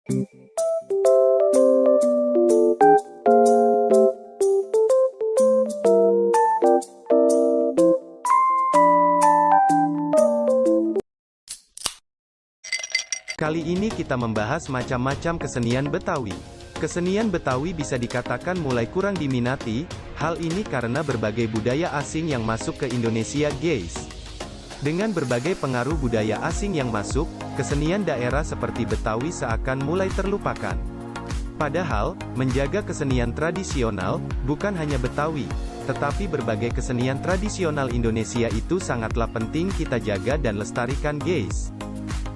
Kali ini kita membahas macam-macam kesenian Betawi. Kesenian Betawi bisa dikatakan mulai kurang diminati, hal ini karena berbagai budaya asing yang masuk ke Indonesia, guys. Dengan berbagai pengaruh budaya asing yang masuk, kesenian daerah seperti Betawi seakan mulai terlupakan. Padahal, menjaga kesenian tradisional, bukan hanya Betawi, tetapi berbagai kesenian tradisional Indonesia itu sangatlah penting kita jaga dan lestarikan, guys.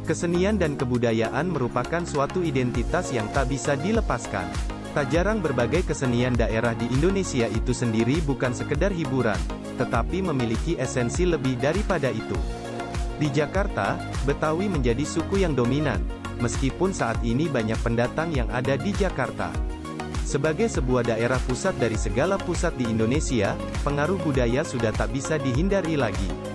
Kesenian dan kebudayaan merupakan suatu identitas yang tak bisa dilepaskan. Tak jarang berbagai kesenian daerah di Indonesia itu sendiri bukan sekedar hiburan, tetapi memiliki esensi lebih daripada itu. Di Jakarta, Betawi menjadi suku yang dominan, meskipun saat ini banyak pendatang yang ada di Jakarta. Sebagai sebuah daerah pusat dari segala pusat di Indonesia, pengaruh budaya sudah tak bisa dihindari lagi.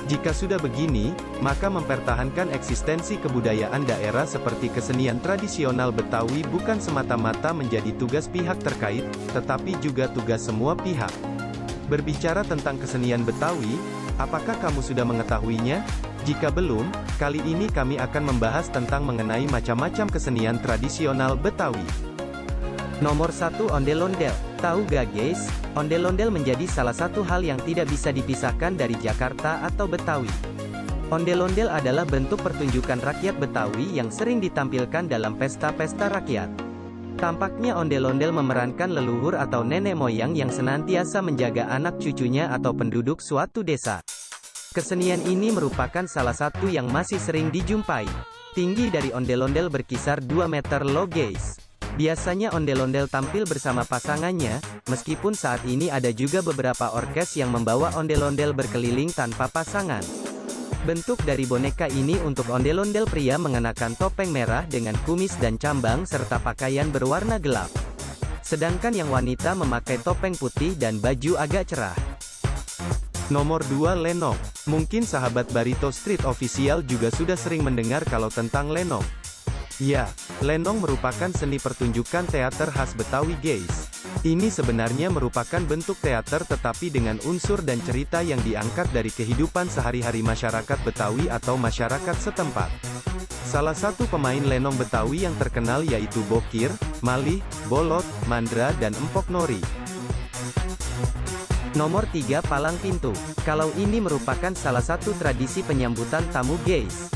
Jika sudah begini, maka mempertahankan eksistensi kebudayaan daerah seperti kesenian tradisional Betawi bukan semata-mata menjadi tugas pihak terkait, tetapi juga tugas semua pihak. Berbicara tentang kesenian Betawi, apakah kamu sudah mengetahuinya? Jika belum, kali ini kami akan membahas tentang mengenai macam-macam kesenian tradisional Betawi. Nomor 1, ondel-ondel. Tahu gak guys, ondel-ondel menjadi salah satu hal yang tidak bisa dipisahkan dari Jakarta atau Betawi. Ondel-ondel adalah bentuk pertunjukan rakyat Betawi yang sering ditampilkan dalam pesta-pesta rakyat. Tampaknya ondel-ondel memerankan leluhur atau nenek moyang yang senantiasa menjaga anak cucunya atau penduduk suatu desa. Kesenian ini merupakan salah satu yang masih sering dijumpai. Tinggi dari ondel-ondel berkisar 2 meter loh guys. Biasanya ondel-ondel tampil bersama pasangannya, meskipun saat ini ada juga beberapa orkes yang membawa ondel-ondel berkeliling tanpa pasangan. Bentuk dari boneka ini untuk ondel-ondel pria mengenakan topeng merah dengan kumis dan cambang serta pakaian berwarna gelap. Sedangkan yang wanita memakai topeng putih dan baju agak cerah. Nomor 2, lenong. Mungkin sahabat Barito Street Official juga sudah sering mendengar kalau tentang lenong. Ya, lenong merupakan seni pertunjukan teater khas Betawi guys. Ini sebenarnya merupakan bentuk teater tetapi dengan unsur dan cerita yang diangkat dari kehidupan sehari-hari masyarakat Betawi atau masyarakat setempat. Salah satu pemain lenong Betawi yang terkenal yaitu Bokir, Malih, Bolot, Mandra dan Empok Nori. Nomor 3, palang pintu. Kalau ini merupakan salah satu tradisi penyambutan tamu guys.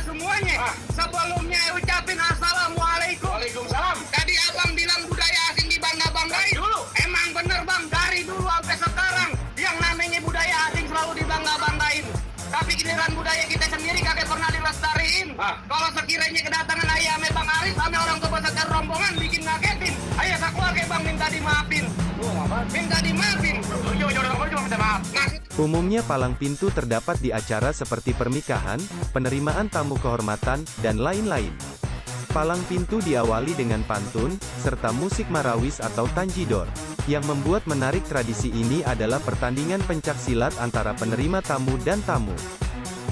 Semuanya, sebelumnya ucapin assalamualaikum. Waalaikumsalam. Tadi abang bilang budaya asing dibangga-banggain. Dulu. Emang bener bang, dari dulu sampai sekarang, yang namanya budaya asing selalu dibangga-banggain. Tapi giliran budaya kita sendiri kagak pernah dilestariin. Kalau sekiranya kedatangan ayam Bang Arif, sama orang tua beserta rombongan bikin ngagetin. Ayo sakeluarga bang minta dimaafin. Minta dimaafin. Cuma minta maaf. Umumnya palang pintu terdapat di acara seperti pernikahan, penerimaan tamu kehormatan, dan lain-lain. Palang pintu diawali dengan pantun, serta musik marawis atau tanjidor. Yang membuat menarik tradisi ini adalah pertandingan pencaksilat antara penerima tamu dan tamu.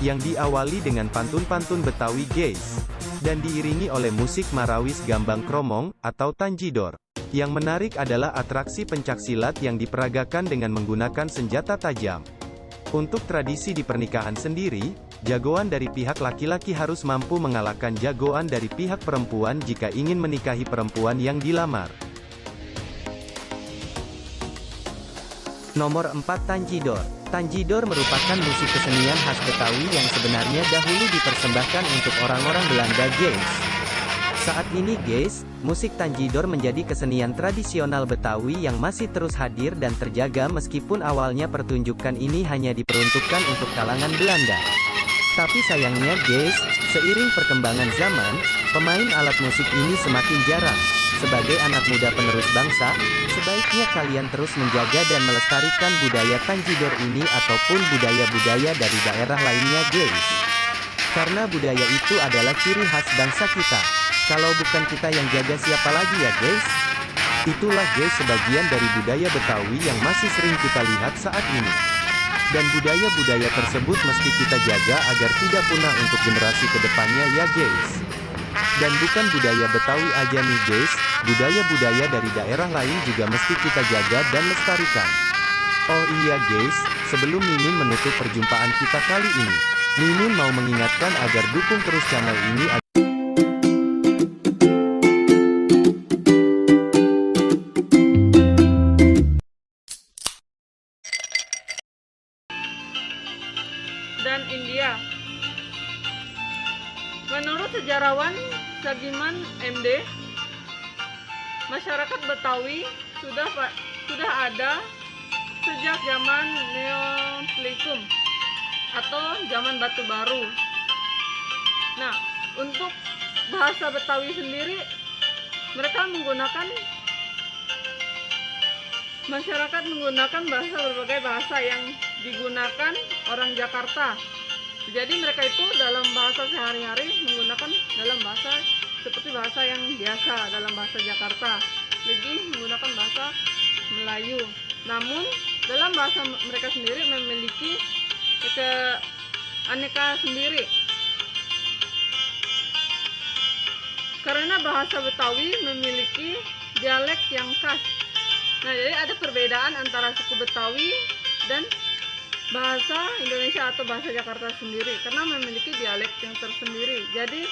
Yang diawali dengan pantun-pantun Betawi guys. Dan diiringi oleh musik marawis gambang kromong, atau tanjidor. Yang menarik adalah atraksi pencaksilat yang diperagakan dengan menggunakan senjata tajam. Untuk tradisi di pernikahan sendiri, jagoan dari pihak laki-laki harus mampu mengalahkan jagoan dari pihak perempuan jika ingin menikahi perempuan yang dilamar. Nomor 4, tanjidor. Tanjidor merupakan musik kesenian khas Betawi yang sebenarnya dahulu dipersembahkan untuk orang-orang Belanda guys. Saat ini guys, musik tanjidor menjadi kesenian tradisional Betawi yang masih terus hadir dan terjaga meskipun awalnya pertunjukan ini hanya diperuntukkan untuk kalangan Belanda. Tapi sayangnya guys, seiring perkembangan zaman, pemain alat musik ini semakin jarang. Sebagai anak muda penerus bangsa, sebaiknya kalian terus menjaga dan melestarikan budaya tanjidor ini ataupun budaya-budaya dari daerah lainnya guys. Karena budaya itu adalah ciri khas bangsa kita. Kalau bukan kita yang jaga siapa lagi ya guys? Itulah guys sebagian dari budaya Betawi yang masih sering kita lihat saat ini. Dan budaya-budaya tersebut mesti kita jaga agar tidak punah untuk generasi kedepannya ya guys. Dan bukan budaya Betawi aja nih guys, budaya-budaya dari daerah lain juga mesti kita jaga dan lestarikan. Oh iya guys, sebelum Mimin menutup perjumpaan kita kali ini, Mimin mau mengingatkan agar dukung terus channel ini dan India. Menurut sejarawan Sagiman MD, masyarakat Betawi sudah ada sejak zaman Neolitik atau zaman Batu Baru. Nah, untuk bahasa Betawi sendiri, masyarakat menggunakan berbagai bahasa yang digunakan orang Jakarta. Jadi mereka itu dalam bahasa sehari-hari menggunakan dalam bahasa seperti bahasa yang biasa dalam bahasa Jakarta, lebih menggunakan bahasa Melayu. Namun dalam bahasa mereka sendiri memiliki aneka sendiri. Karena bahasa Betawi memiliki dialek yang khas. Nah, jadi ada perbedaan antara suku Betawi dan bahasa Indonesia atau bahasa Jakarta sendiri karena memiliki dialek yang tersendiri. Jadi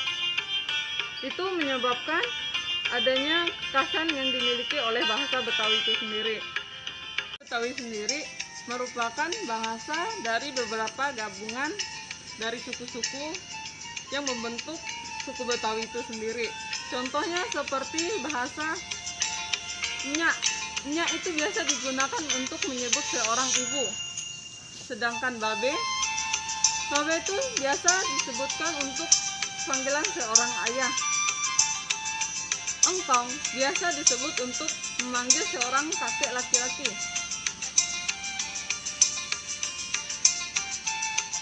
itu menyebabkan adanya kekhasan yang dimiliki oleh bahasa Betawi itu sendiri. Betawi sendiri merupakan bahasa dari beberapa gabungan dari suku-suku yang membentuk suku Betawi itu sendiri. Contohnya seperti bahasa Nyak. Nyak itu biasa digunakan untuk menyebut seorang ibu. Sedangkan babe itu biasa disebutkan untuk panggilan seorang ayah. Engkong biasa disebut untuk memanggil seorang kakek laki-laki.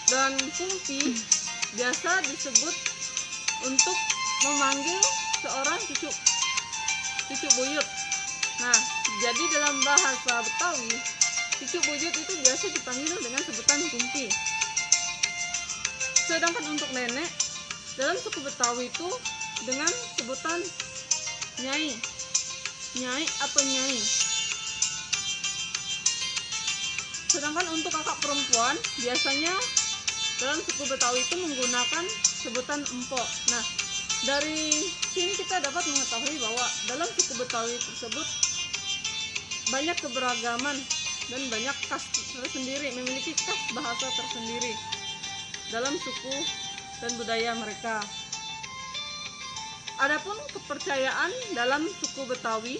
Dan kumpi biasa disebut untuk memanggil seorang cucu buyut. Nah, jadi dalam bahasa Betawi, cucu buyut itu biasa dipanggil dengan sebutan kumpi. Sedangkan untuk nenek, dalam suku Betawi itu dengan sebutan nyai. Nyai atau nyai. Sedangkan untuk kakak perempuan, biasanya dalam suku Betawi itu menggunakan sebutan empok. Nah, dari sini kita dapat mengetahui bahwa dalam suku Betawi tersebut banyak keberagaman dan banyak khas tersendiri, memiliki khas bahasa tersendiri dalam suku dan budaya mereka. Adapun kepercayaan dalam suku Betawi,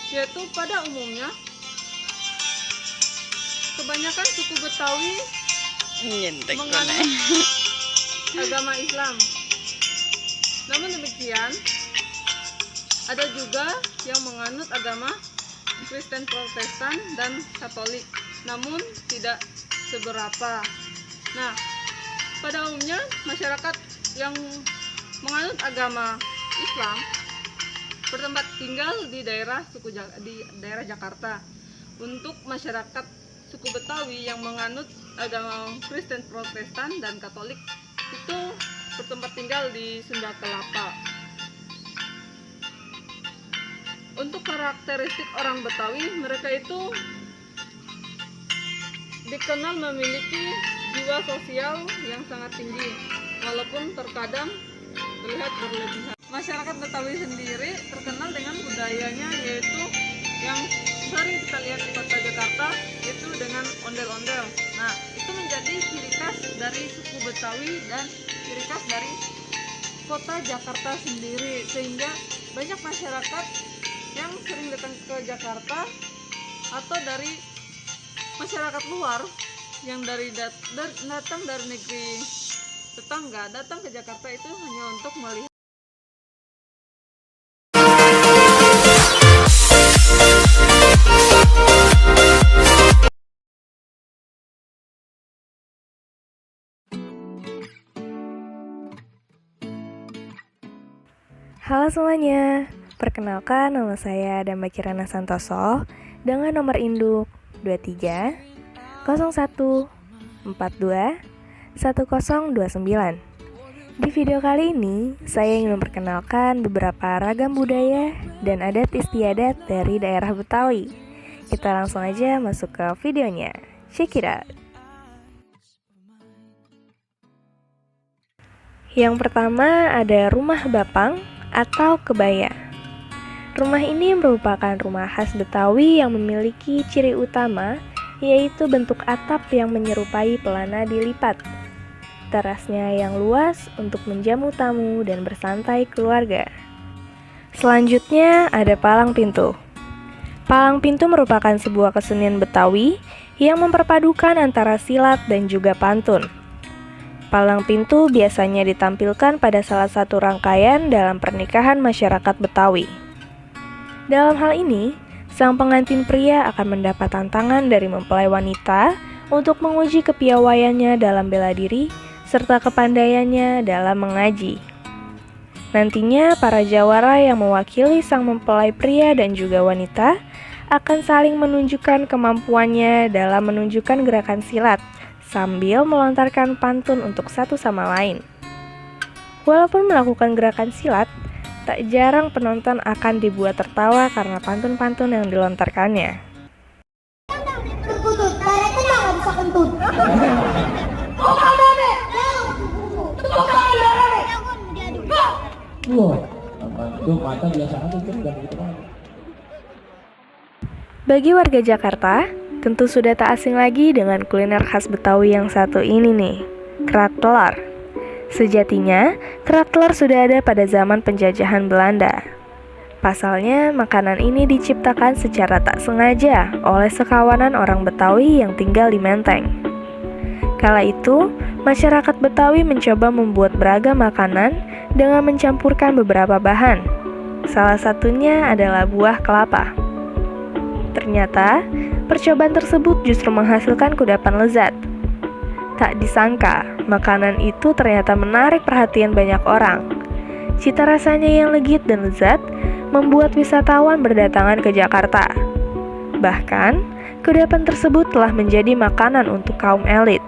yaitu pada umumnya kebanyakan suku Betawi menganut agama Islam. Namun demikian, ada juga yang menganut agama Kristen Protestan dan Katolik, namun tidak seberapa. Nah, pada umumnya masyarakat yang menganut agama Islam bertempat tinggal di daerah Jakarta. Untuk masyarakat suku Betawi yang menganut agama Kristen Protestan dan Katolik itu bertempat tinggal di Sunda Kelapa. Untuk karakteristik orang Betawi, mereka itu dikenal memiliki jiwa sosial yang sangat tinggi, walaupun terkadang terlihat berlebihan. Masyarakat Betawi sendiri terkenal dengan budayanya, yaitu yang sering kita lihat di kota Jakarta, yaitu dengan ondel-ondel. Nah, itu menjadi ciri khas dari suku Betawi dan ciri khas dari kota Jakarta sendiri, sehingga banyak masyarakat yang sering datang ke Jakarta atau dari masyarakat luar yang datang dari negeri tetangga datang ke Jakarta itu hanya untuk melihat. Halo semuanya, perkenalkan nama saya Damba Kirana Santoso dengan nomor induk 23 01 42 1029 Di video kali ini, saya ingin memperkenalkan beberapa ragam budaya dan adat istiadat dari daerah Betawi. Kita langsung aja masuk ke videonya. Check it out. Yang pertama ada rumah bapang atau kebaya. Rumah ini merupakan rumah khas Betawi yang memiliki ciri utama, yaitu bentuk atap yang menyerupai pelana dilipat. Terasnya yang luas untuk menjamu tamu dan bersantai keluarga. Selanjutnya ada palang pintu. Palang pintu merupakan sebuah kesenian Betawi yang memperpadukan antara silat dan juga pantun. Palang pintu biasanya ditampilkan pada salah satu rangkaian dalam pernikahan masyarakat Betawi. Dalam hal ini, sang pengantin pria akan mendapat tantangan dari mempelai wanita untuk menguji kepiawaiannya dalam bela diri serta kepandaiannya dalam mengaji. Nantinya para jawara yang mewakili sang mempelai pria dan juga wanita akan saling menunjukkan kemampuannya dalam menunjukkan gerakan silat sambil melontarkan pantun untuk satu sama lain. Walaupun melakukan gerakan silat, tak jarang penonton akan dibuat tertawa karena pantun-pantun yang dilontarkannya. Terkutut, karetnya nggak bisa kentut. Bagi warga Jakarta, tentu sudah tak asing lagi dengan kuliner khas Betawi yang satu ini nih, kerak telur. Sejatinya, kerak telur sudah ada pada zaman penjajahan Belanda. Pasalnya, makanan ini diciptakan secara tak sengaja oleh sekawanan orang Betawi yang tinggal di Menteng. Kala itu, masyarakat Betawi mencoba membuat beragam makanan dengan mencampurkan beberapa bahan. Salah satunya adalah buah kelapa. Ternyata, percobaan tersebut justru menghasilkan kudapan lezat. Tak disangka, makanan itu ternyata menarik perhatian banyak orang. Cita rasanya yang legit dan lezat membuat wisatawan berdatangan ke Jakarta. Bahkan, kudapan tersebut telah menjadi makanan untuk kaum elit.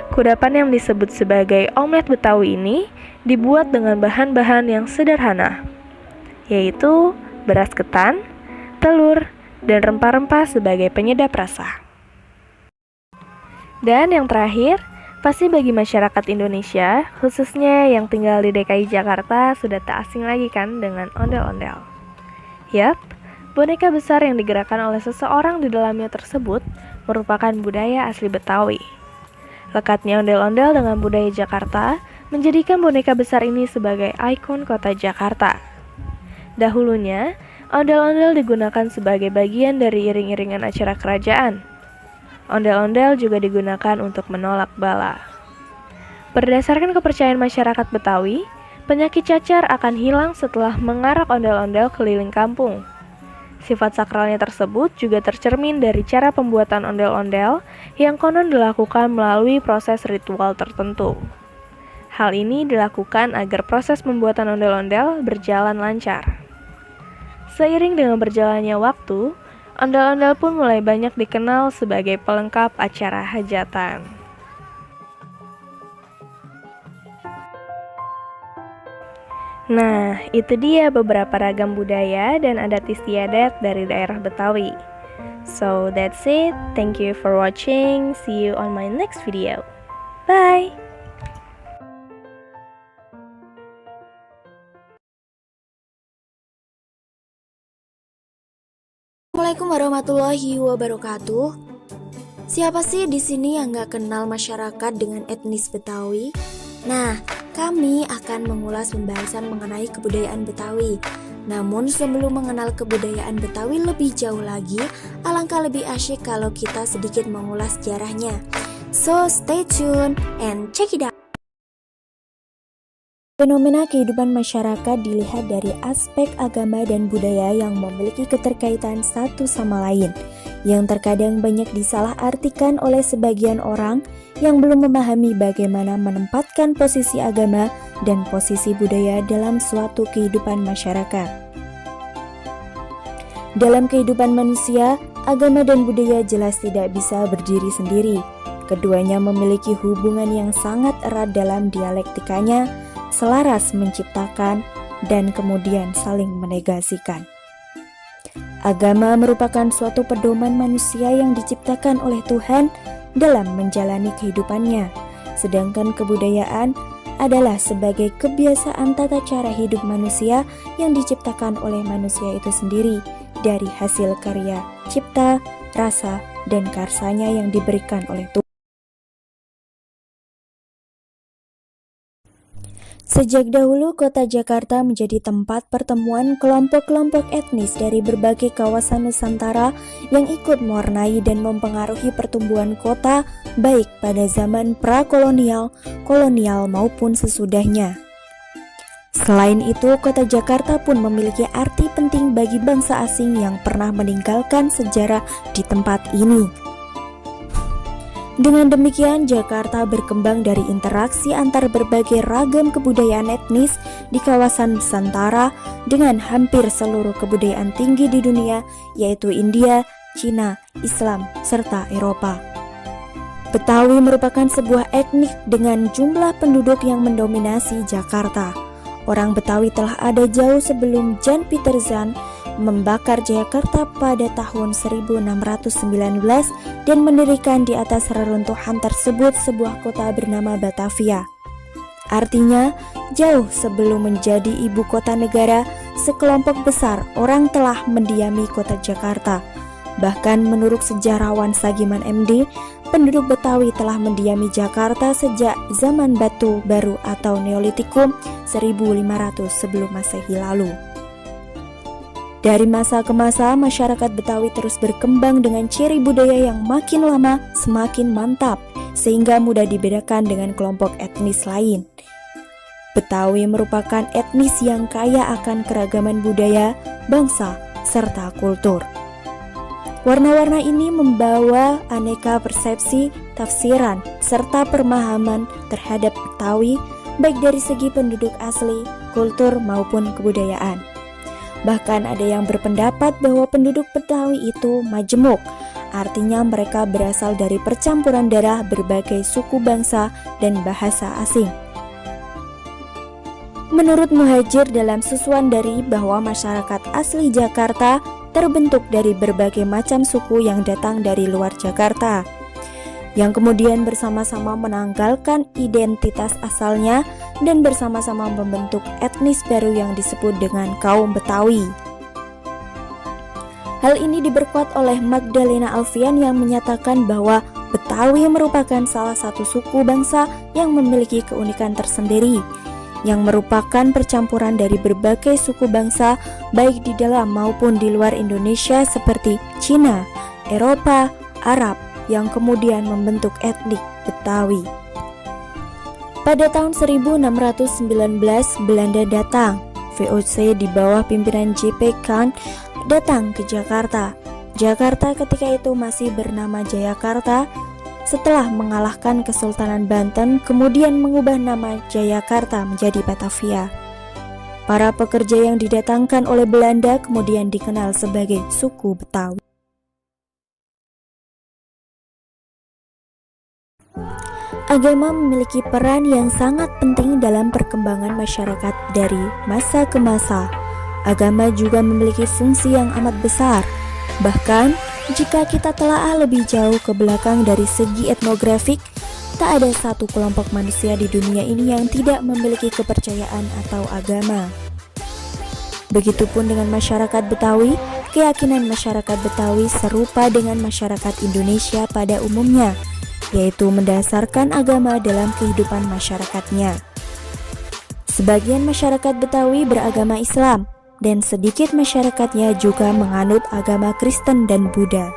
Kudapan yang disebut sebagai omelet Betawi ini dibuat dengan bahan-bahan yang sederhana, yaitu beras ketan, telur, dan rempah-rempah sebagai penyedap rasa. Dan yang terakhir, pasti bagi masyarakat Indonesia, khususnya yang tinggal di DKI Jakarta, sudah tak asing lagi kan dengan ondel-ondel. Yap, boneka besar yang digerakkan oleh seseorang di dalamnya tersebut merupakan budaya asli Betawi. Lekatnya ondel-ondel dengan budaya Jakarta menjadikan boneka besar ini sebagai ikon kota Jakarta. Dahulunya, ondel-ondel digunakan sebagai bagian dari iring-iringan acara kerajaan. Ondel-ondel juga digunakan untuk menolak bala. Berdasarkan kepercayaan masyarakat Betawi, penyakit cacar akan hilang setelah mengarak ondel-ondel keliling kampung. Sifat sakralnya tersebut juga tercermin dari cara pembuatan ondel-ondel yang konon dilakukan melalui proses ritual tertentu. Hal ini dilakukan agar proses pembuatan ondel-ondel berjalan lancar. Seiring dengan berjalannya waktu, ondel-ondel pun mulai banyak dikenal sebagai pelengkap acara hajatan. Nah, itu dia beberapa ragam budaya dan adat istiadat dari daerah Betawi. So, that's it. Thank you for watching. See you on my next video. Bye! Assalamualaikum warahmatullahi wabarakatuh. Siapa sih di sini yang nggak kenal masyarakat dengan etnis Betawi? Nah, kami akan mengulas pembahasan mengenai kebudayaan Betawi. Namun sebelum mengenal kebudayaan Betawi lebih jauh lagi, alangkah lebih asyik kalau kita sedikit mengulas sejarahnya. So stay tuned and check it out. Fenomena kehidupan masyarakat dilihat dari aspek agama dan budaya yang memiliki keterkaitan satu sama lain, yang terkadang banyak disalahartikan oleh sebagian orang yang belum memahami bagaimana menempatkan posisi agama dan posisi budaya dalam suatu kehidupan masyarakat. Dalam kehidupan manusia, agama dan budaya jelas tidak bisa berdiri sendiri, Keduanya memiliki hubungan yang sangat erat dalam dialektikanya, selaras menciptakan dan kemudian saling menegasikan. Agama merupakan suatu pedoman manusia yang diciptakan oleh Tuhan dalam menjalani kehidupannya, sedangkan kebudayaan adalah sebagai kebiasaan tata cara hidup manusia yang diciptakan oleh manusia itu sendiri dari hasil karya, cipta, rasa, dan karsanya yang diberikan oleh Tuhan. Sejak dahulu kota Jakarta menjadi tempat pertemuan kelompok-kelompok etnis dari berbagai kawasan Nusantara yang ikut mewarnai dan mempengaruhi pertumbuhan kota baik pada zaman prakolonial, kolonial maupun sesudahnya. Selain itu, kota Jakarta pun memiliki arti penting bagi bangsa asing yang pernah meninggalkan sejarah di tempat ini. Dengan demikian, Jakarta berkembang dari interaksi antar berbagai ragam kebudayaan etnis di kawasan Nusantara dengan hampir seluruh kebudayaan tinggi di dunia, yaitu India, Cina, Islam, serta Eropa. Betawi merupakan sebuah etnik dengan jumlah penduduk yang mendominasi Jakarta. Orang Betawi telah ada jauh sebelum Jan Pieterszoon membakar Jakarta pada tahun 1619 dan mendirikan di atas reruntuhan tersebut sebuah kota bernama Batavia. Artinya, jauh sebelum menjadi ibu kota negara, sekelompok besar orang telah mendiami kota Jakarta. Bahkan menurut sejarawan Sagiman MD, penduduk Betawi telah mendiami Jakarta sejak zaman Batu Baru atau Neolitikum 1500 sebelum Masehi lalu. Dari masa ke masa, masyarakat Betawi terus berkembang dengan ciri budaya yang makin lama semakin mantap, sehingga mudah dibedakan dengan kelompok etnis lain. Betawi merupakan etnis yang kaya akan keragaman budaya, bangsa, serta kultur. Warna-warna ini membawa aneka persepsi, tafsiran, serta pemahaman terhadap Betawi, baik dari segi penduduk asli, kultur, maupun kebudayaan. Bahkan ada yang berpendapat bahwa penduduk Betawi itu majemuk, artinya mereka berasal dari percampuran darah berbagai suku bangsa dan bahasa asing. Menurut Muhajir dalam Susuan Dari bahwa masyarakat asli Jakarta terbentuk dari berbagai macam suku yang datang dari luar Jakarta, yang kemudian bersama-sama menanggalkan identitas asalnya dan bersama-sama membentuk etnis baru yang disebut dengan kaum Betawi. Hal ini diperkuat oleh Magdalena Alfian yang menyatakan bahwa Betawi merupakan salah satu suku bangsa yang memiliki keunikan tersendiri, yang merupakan percampuran dari berbagai suku bangsa baik di dalam maupun di luar Indonesia seperti Cina, Eropa, Arab, yang kemudian membentuk etnik Betawi. Pada tahun 1619, Belanda datang. VOC di bawah pimpinan J.P. Khan datang ke Jakarta. Jakarta ketika itu masih bernama Jayakarta. Setelah mengalahkan Kesultanan Banten, kemudian mengubah nama Jayakarta menjadi Batavia. Para pekerja yang didatangkan oleh Belanda kemudian dikenal sebagai suku Betawi. Agama memiliki peran yang sangat penting dalam perkembangan masyarakat dari masa ke masa. Agama juga memiliki fungsi yang amat besar. Bahkan, jika kita telaah lebih jauh ke belakang dari segi etnografik, tak ada satu kelompok manusia di dunia ini yang tidak memiliki kepercayaan atau agama. Begitupun dengan masyarakat Betawi, keyakinan masyarakat Betawi serupa dengan masyarakat Indonesia pada umumnya, yaitu mendasarkan agama dalam kehidupan masyarakatnya. Sebagian masyarakat Betawi beragama Islam, dan sedikit masyarakatnya juga menganut agama Kristen dan Buddha.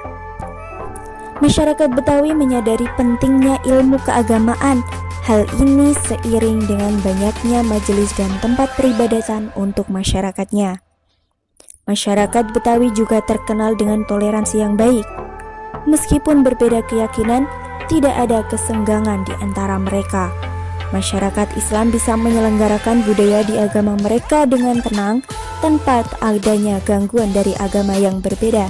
Masyarakat Betawi menyadari pentingnya ilmu keagamaan. Hal ini seiring dengan banyaknya majelis dan tempat peribadatan untuk masyarakatnya. Masyarakat Betawi juga terkenal dengan toleransi yang baik. Meskipun berbeda keyakinan, tidak ada kesenggangan di antara mereka. Masyarakat Islam bisa menyelenggarakan budaya di agama mereka dengan tenang tanpa adanya gangguan dari agama yang berbeda.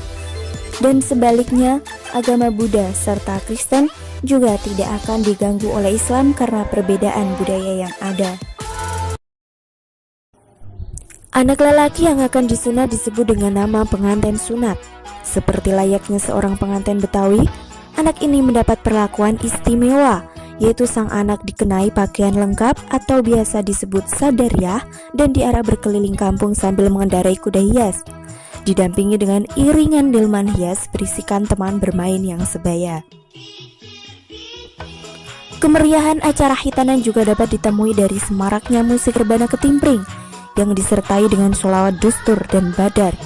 Dan sebaliknya, agama Buddha serta Kristen juga tidak akan diganggu oleh Islam karena perbedaan budaya yang ada. Anak lelaki yang akan disunat disebut dengan nama pengantin sunat. Seperti layaknya seorang pengantin Betawi, anak ini mendapat perlakuan istimewa, yaitu sang anak dikenai pakaian lengkap atau biasa disebut sadariah dan diarah berkeliling kampung sambil mengendarai kuda hias, didampingi dengan iringan delman hias berisikan teman bermain yang sebaya. Kemeriahan acara hitanan juga dapat ditemui dari semaraknya musik rebana ketimpring yang disertai dengan sholawat dustur dan badar.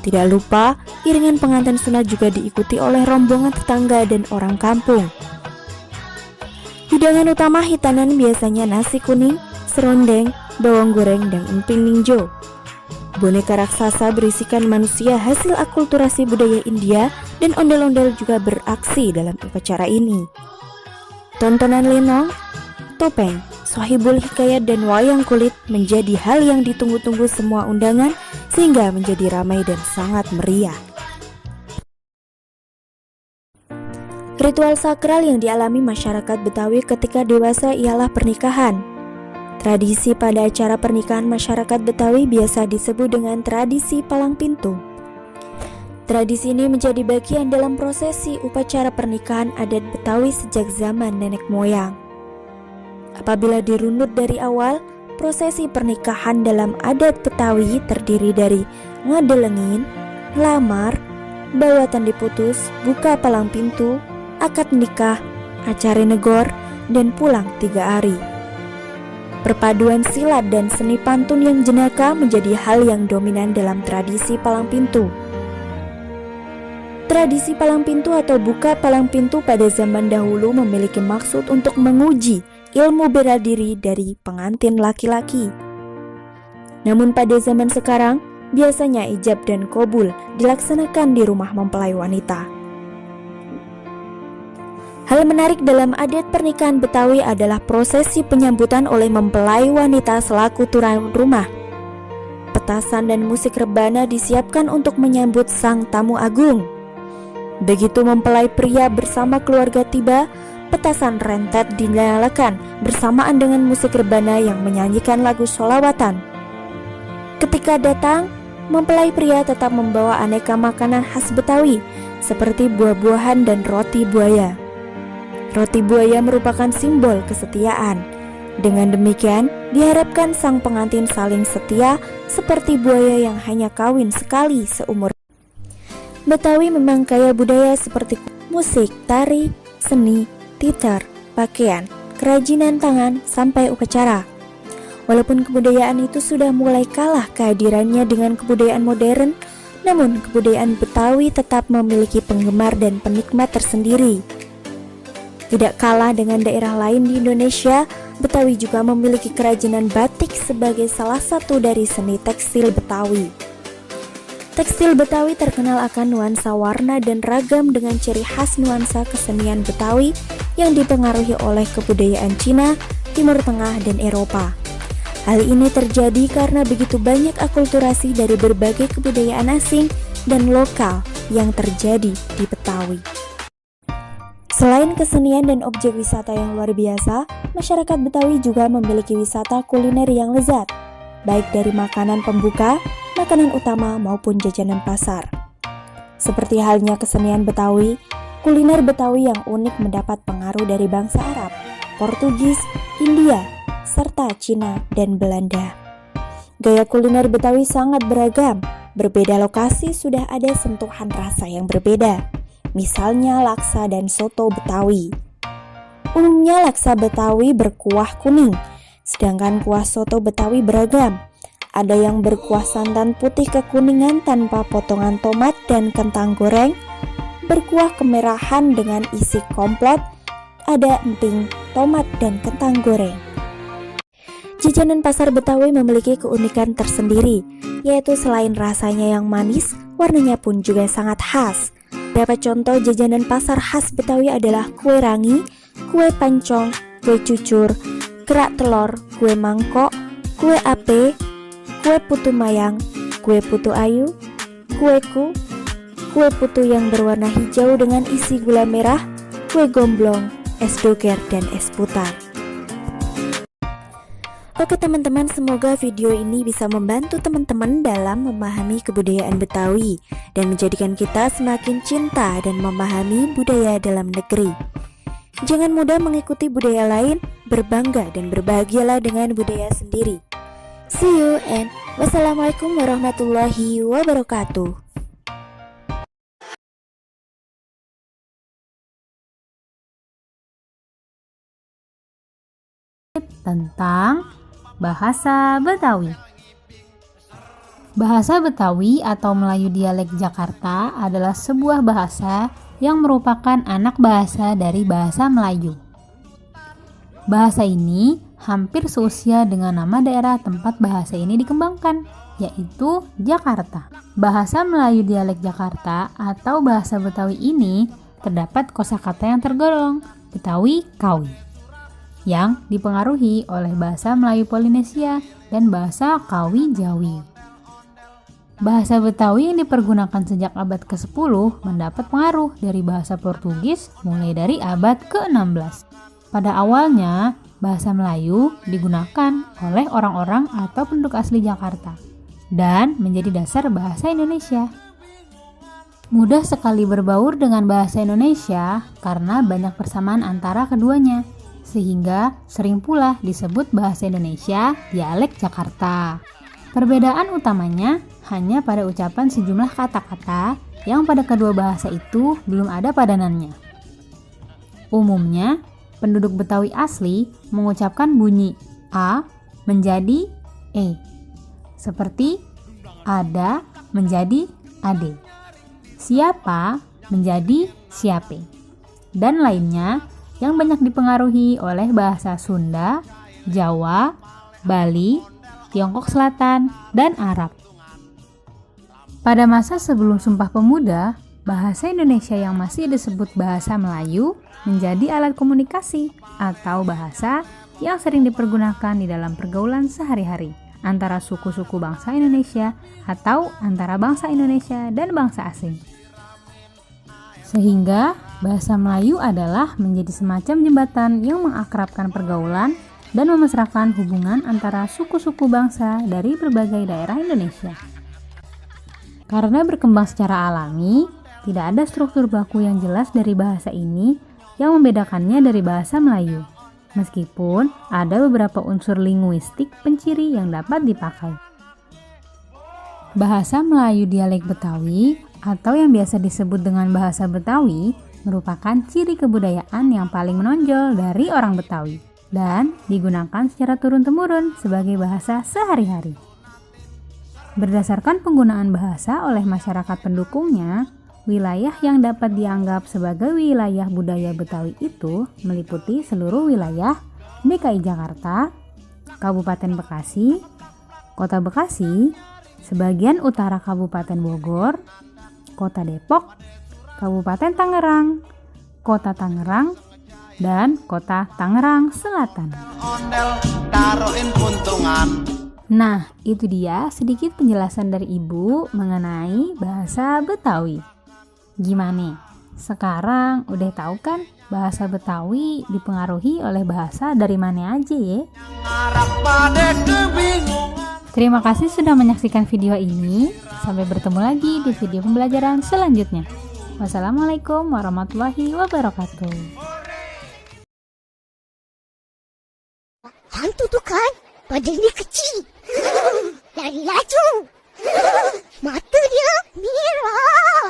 Tidak lupa, iringan pengantin sunat juga diikuti oleh rombongan tetangga dan orang kampung. Hidangan utama hitanan biasanya nasi kuning, serondeng, bawang goreng, dan emping ninjo. Boneka raksasa berisikan manusia hasil akulturasi budaya India dan ondel-ondel juga beraksi dalam upacara ini. Tontonan lenong, topeng, sohibul hikayat, dan wayang kulit menjadi hal yang ditunggu-tunggu semua undangan sehingga menjadi ramai dan sangat meriah. Ritual sakral yang dialami masyarakat Betawi ketika dewasa ialah pernikahan. Tradisi pada acara pernikahan masyarakat Betawi biasa disebut dengan tradisi palang pintu. Tradisi ini menjadi bagian dalam prosesi upacara pernikahan adat Betawi sejak zaman nenek moyang. Apabila dirunut dari awal, prosesi pernikahan dalam adat Betawi terdiri dari ngadelengin, ngelamar, bawatan diputus, buka palang pintu, akad nikah, acara negor, dan pulang 3 hari. Perpaduan silat dan seni pantun yang jenaka menjadi hal yang dominan dalam tradisi palang pintu. Tradisi palang pintu atau buka palang pintu pada zaman dahulu memiliki maksud untuk menguji ilmu bela diri dari pengantin laki-laki. Namun pada zaman sekarang, biasanya ijab dan qabul dilaksanakan di rumah mempelai wanita. Hal menarik dalam adat pernikahan Betawi adalah prosesi penyambutan oleh mempelai wanita selaku tuan rumah. Petasan dan musik rebana disiapkan untuk menyambut sang tamu agung. Begitu mempelai pria bersama keluarga tiba, petasan rentet dinyalakan bersamaan dengan musik rebana yang menyanyikan lagu sholawatan. Ketika datang, mempelai pria tetap membawa aneka makanan khas Betawi seperti buah-buahan dan roti buaya. Roti buaya merupakan simbol kesetiaan. Dengan demikian, diharapkan sang pengantin saling setia seperti buaya yang hanya kawin sekali seumur. Betawi memang kaya budaya seperti musik, tari, seni, teater, pakaian, kerajinan tangan, sampai upacara. Walaupun kebudayaan itu sudah mulai kalah kehadirannya dengan kebudayaan modern, namun kebudayaan Betawi tetap memiliki penggemar dan penikmat tersendiri. Tidak kalah dengan daerah lain di Indonesia, Betawi juga memiliki kerajinan batik sebagai salah satu dari seni tekstil Betawi. Tekstil Betawi terkenal akan nuansa warna dan ragam dengan ciri khas nuansa kesenian Betawi yang dipengaruhi oleh kebudayaan Cina, Timur Tengah, dan Eropa. Hal ini terjadi karena begitu banyak akulturasi dari berbagai kebudayaan asing dan lokal yang terjadi di Betawi. Selain kesenian dan objek wisata yang luar biasa, masyarakat Betawi juga memiliki wisata kuliner yang lezat, baik dari makanan pembuka, makanan utama maupun jajanan pasar. Seperti halnya kesenian Betawi, kuliner Betawi yang unik mendapat pengaruh dari bangsa Arab, Portugis, India, serta Cina dan Belanda. Gaya kuliner Betawi sangat beragam, berbeda lokasi sudah ada sentuhan rasa yang berbeda. Misalnya laksa dan soto Betawi. Umumnya laksa Betawi berkuah kuning, sedangkan kuah soto Betawi beragam. Ada yang berkuah santan putih kekuningan tanpa potongan tomat dan kentang goreng, berkuah kemerahan dengan isi komplot, ada emping, tomat, dan kentang goreng. Jajanan pasar Betawi memiliki keunikan tersendiri, yaitu selain rasanya yang manis, warnanya pun juga sangat khas. Beberapa contoh jajanan pasar khas Betawi adalah kue rangi, kue pancong, kue cucur, kerak telur, kue mangkok, kue ape, kue putu mayang, kue putu ayu, kue putu yang berwarna hijau dengan isi gula merah, kue gomblong, es doger, dan es putar. Oke teman-teman, semoga video ini bisa membantu teman-teman dalam memahami kebudayaan Betawi dan menjadikan kita semakin cinta dan memahami budaya dalam negeri. Jangan mudah mengikuti budaya lain, berbangga dan berbahagialah dengan budaya sendiri. See you and wassalamualaikum warahmatullahi wabarakatuh. Tentang bahasa Betawi. Bahasa Betawi atau Melayu dialek Jakarta adalah sebuah bahasa yang merupakan anak bahasa dari bahasa Melayu. Bahasa ini hampir seusia dengan nama daerah tempat bahasa ini dikembangkan, yaitu Jakarta. Bahasa Melayu dialek Jakarta atau bahasa Betawi ini terdapat kosakata yang tergolong Betawi Kawi, yang dipengaruhi oleh bahasa Melayu Polinesia dan bahasa Kawi Jawi. Bahasa Betawi yang dipergunakan sejak abad ke-10 mendapat pengaruh dari bahasa Portugis mulai dari abad ke-16. Pada awalnya, bahasa Melayu digunakan oleh orang-orang atau penduduk asli Jakarta dan menjadi dasar bahasa Indonesia. Mudah sekali berbaur dengan bahasa Indonesia karena banyak persamaan antara keduanya, sehingga sering pula disebut bahasa Indonesia dialek Jakarta. Perbedaan utamanya hanya pada ucapan sejumlah kata-kata yang pada kedua bahasa itu belum ada padanannya. Umumnya, penduduk Betawi asli mengucapkan bunyi A menjadi E, seperti ada menjadi ade, siapa menjadi siape, dan lainnya yang banyak dipengaruhi oleh bahasa Sunda, Jawa, Bali, Tiongkok Selatan, dan Arab. Pada masa sebelum Sumpah Pemuda, bahasa Indonesia yang masih disebut bahasa Melayu menjadi alat komunikasi atau bahasa yang sering dipergunakan di dalam pergaulan sehari-hari antara suku-suku bangsa Indonesia atau antara bangsa Indonesia dan bangsa asing. Sehingga bahasa Melayu adalah menjadi semacam jembatan yang mengakrabkan pergaulan dan memesrakan hubungan antara suku-suku bangsa dari berbagai daerah Indonesia. Karena berkembang secara alami, tidak ada struktur baku yang jelas dari bahasa ini yang membedakannya dari bahasa Melayu. Meskipun ada beberapa unsur linguistik penciri yang dapat dipakai. Bahasa Melayu dialek Betawi atau yang biasa disebut dengan bahasa Betawi merupakan ciri kebudayaan yang paling menonjol dari orang Betawi dan digunakan secara turun-temurun sebagai bahasa sehari-hari. Berdasarkan penggunaan bahasa oleh masyarakat pendukungnya, wilayah yang dapat dianggap sebagai wilayah budaya Betawi itu meliputi seluruh wilayah DKI Jakarta, Kabupaten Bekasi, Kota Bekasi, sebagian utara Kabupaten Bogor, Kota Depok, Kabupaten Tangerang, Kota Tangerang, dan Kota Tangerang Selatan. Nah, itu dia sedikit penjelasan dari Ibu mengenai bahasa Betawi. Gimana? Sekarang udah tahu kan bahasa Betawi dipengaruhi oleh bahasa dari mana aja ya? Terima kasih sudah menyaksikan video ini. Sampai bertemu lagi di video pembelajaran selanjutnya. Wassalamualaikum warahmatullahi wabarakatuh. Hantu tuh kan, badannya kecil, lari laju, matanya merah.